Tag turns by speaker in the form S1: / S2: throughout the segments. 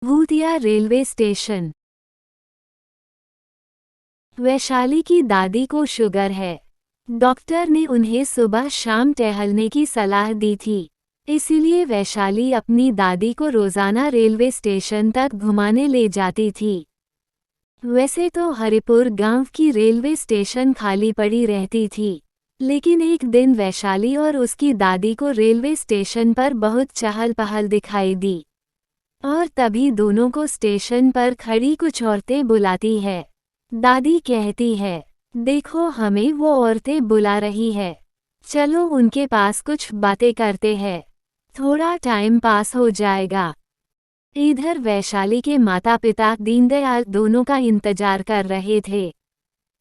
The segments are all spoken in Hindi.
S1: भूतिया रेलवे स्टेशन। वैशाली की दादी को शुगर है। डॉक्टर ने उन्हें सुबह शाम टहलने की सलाह दी थी। इसीलिए वैशाली अपनी दादी को रोजाना रेलवे स्टेशन तक घुमाने ले जाती थी। वैसे तो हरिपुर गांव की रेलवे स्टेशन खाली पड़ी रहती थी, लेकिन एक दिन वैशाली और उसकी दादी को रेलवे स्टेशन पर बहुत चहल पहल दिखाई दी। और तभी दोनों को स्टेशन पर खड़ी कुछ औरतें बुलाती है। दादी कहती है, देखो हमें वो औरतें बुला रही है, चलो उनके पास कुछ बातें करते हैं, थोड़ा टाइम पास हो जाएगा। इधर वैशाली के माता पिता दीनदयाल दोनों का इंतजार कर रहे थे।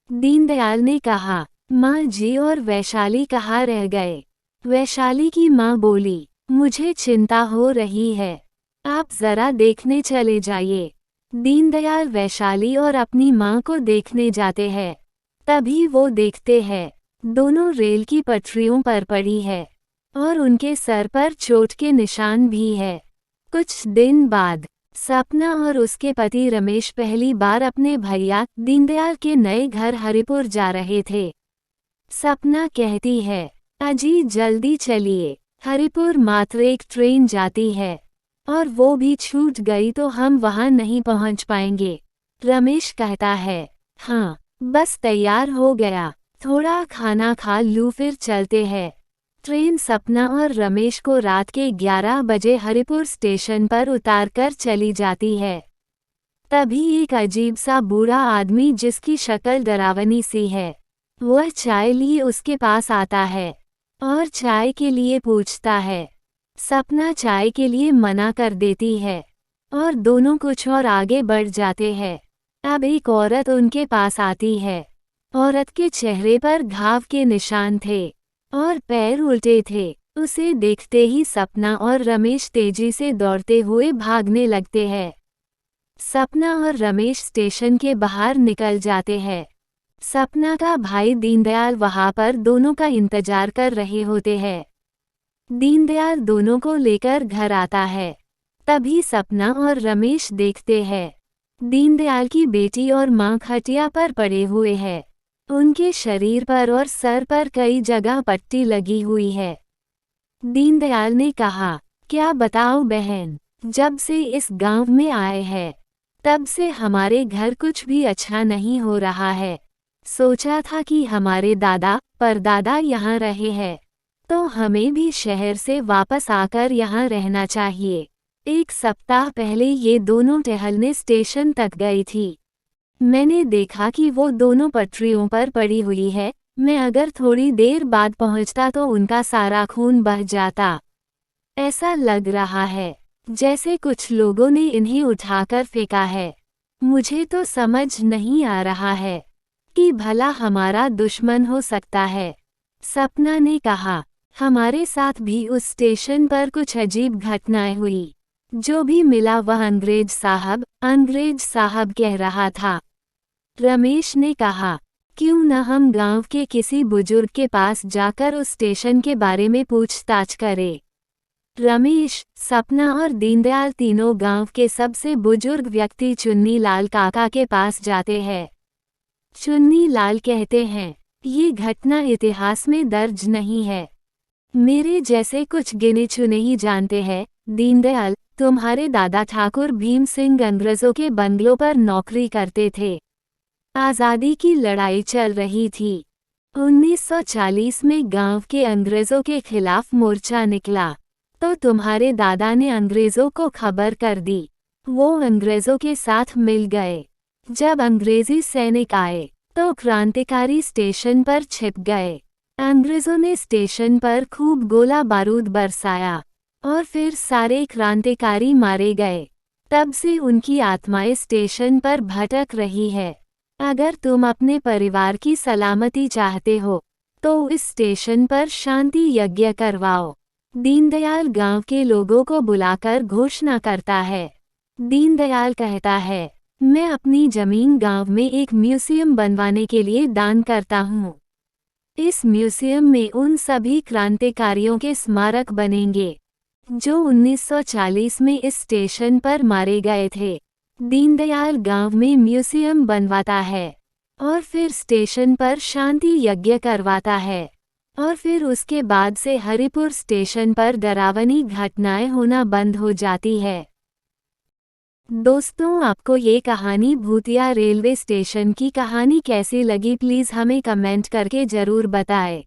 S1: दीनदयाल ने कहा, माँ जी और वैशाली कहाँ रह गए? वैशाली की माँ बोली, मुझे चिंता हो रही है, आप जरा देखने चले जाइए। दीनदयाल वैशाली और अपनी माँ को देखने जाते हैं। तभी वो देखते हैं, दोनों रेल की पटरियों पर पड़ी है और उनके सर पर चोट के निशान भी है। कुछ दिन बाद सपना और उसके पति रमेश पहली बार अपने भैया दीनदयाल के नए घर हरिपुर जा रहे थे। सपना कहती है, अजी जल्दी चलिए, हरिपुर मात्र एक ट्रेन जाती है और वो भी छूट गई तो हम वहां नहीं पहुंच पाएंगे। रमेश कहता है, हाँ बस तैयार हो गया, थोड़ा खाना खा लूं फिर चलते हैं। ट्रेन सपना और रमेश को रात के 11 बजे हरिपुर स्टेशन पर उतारकर चली जाती है। तभी एक अजीब सा बूढ़ा आदमी जिसकी शक्ल डरावनी सी है, वह चाय लिए उसके पास आता है और चाय के लिए पूछता है। सपना चाय के लिए मना कर देती है और दोनों कुछ और आगे बढ़ जाते हैं। अब एक औरत उनके पास आती है। औरत के चेहरे पर घाव के निशान थे और पैर उल्टे थे। उसे देखते ही सपना और रमेश तेजी से दौड़ते हुए भागने लगते हैं। सपना और रमेश स्टेशन के बाहर निकल जाते हैं। सपना का भाई दीनदयाल वहां पर दोनों का इंतजार कर रहे होते हैं। दीनदयाल दोनों को लेकर घर आता है। तभी सपना और रमेश देखते हैं, दीनदयाल की बेटी और मां खटिया पर पड़े हुए हैं। उनके शरीर पर और सर पर कई जगह पट्टी लगी हुई है। दीनदयाल ने कहा, क्या बताओ बहन, जब से इस गांव में आए हैं तब से हमारे घर कुछ भी अच्छा नहीं हो रहा है। सोचा था कि हमारे दादा परदादा यहाँ रहे हैं तो हमें भी शहर से वापस आकर यहाँ रहना चाहिए। एक सप्ताह पहले ये दोनों टहलने स्टेशन तक गई थी। मैंने देखा कि वो दोनों पटरियों पर पड़ी हुई है। मैं अगर थोड़ी देर बाद पहुंचता तो उनका सारा खून बह जाता। ऐसा लग रहा है जैसे कुछ लोगों ने इन्हें उठाकर फेंका है। मुझे तो समझ नहीं आ रहा है कि भला हमारा दुश्मन हो सकता है। सपना ने कहा, हमारे साथ भी उस स्टेशन पर कुछ अजीब घटनाएं हुई। जो भी मिला वह अंग्रेज साहब कह रहा था। रमेश ने कहा, क्यों न हम गांव के किसी बुजुर्ग के पास जाकर उस स्टेशन के बारे में पूछताछ करें। रमेश, सपना और दीनदयाल तीनों गांव के सबसे बुजुर्ग व्यक्ति चुन्नी लाल काका के पास जाते हैं। चुन्नी लाल कहते हैं, ये घटना इतिहास में दर्ज नहीं है। मेरे जैसे कुछ गिने चुने ही जानते हैं। दीनदयाल, तुम्हारे दादा ठाकुर भीम सिंह अंग्रेजों के बंगलों पर नौकरी करते थे। आज़ादी की लड़ाई चल रही थी। 1940 में गांव के अंग्रेजों के खिलाफ मोर्चा निकला तो तुम्हारे दादा ने अंग्रेजों को खबर कर दी। वो अंग्रेजों के साथ मिल गए। जब अंग्रेजी सैनिक आए तो क्रांतिकारी स्टेशन पर छिप गए। अंग्रेजों ने स्टेशन पर खूब गोला बारूद बरसाया और फिर सारे क्रांतिकारी मारे गए। तब से उनकी आत्माएं स्टेशन पर भटक रही है। अगर तुम अपने परिवार की सलामती चाहते हो तो इस स्टेशन पर शांति यज्ञ करवाओ। दीनदयाल गांव के लोगों को बुलाकर घोषणा करता है। दीनदयाल कहता है, मैं अपनी जमीन गांव में एक म्यूजियम बनवाने के लिए दान करता हूँ। इस म्यूजियम में उन सभी क्रांतिकारियों के स्मारक बनेंगे जो 1940 में इस स्टेशन पर मारे गए थे। दीनदयाल गांव में म्यूजियम बनवाता है और फिर स्टेशन पर शांति यज्ञ करवाता है और फिर उसके बाद से हरिपुर स्टेशन पर डरावनी घटनाएं होना बंद हो जाती है। दोस्तों, आपको ये कहानी भूतिया रेलवे स्टेशन की कहानी कैसी लगी, प्लीज़ हमें कमेंट करके ज़रूर बताएं।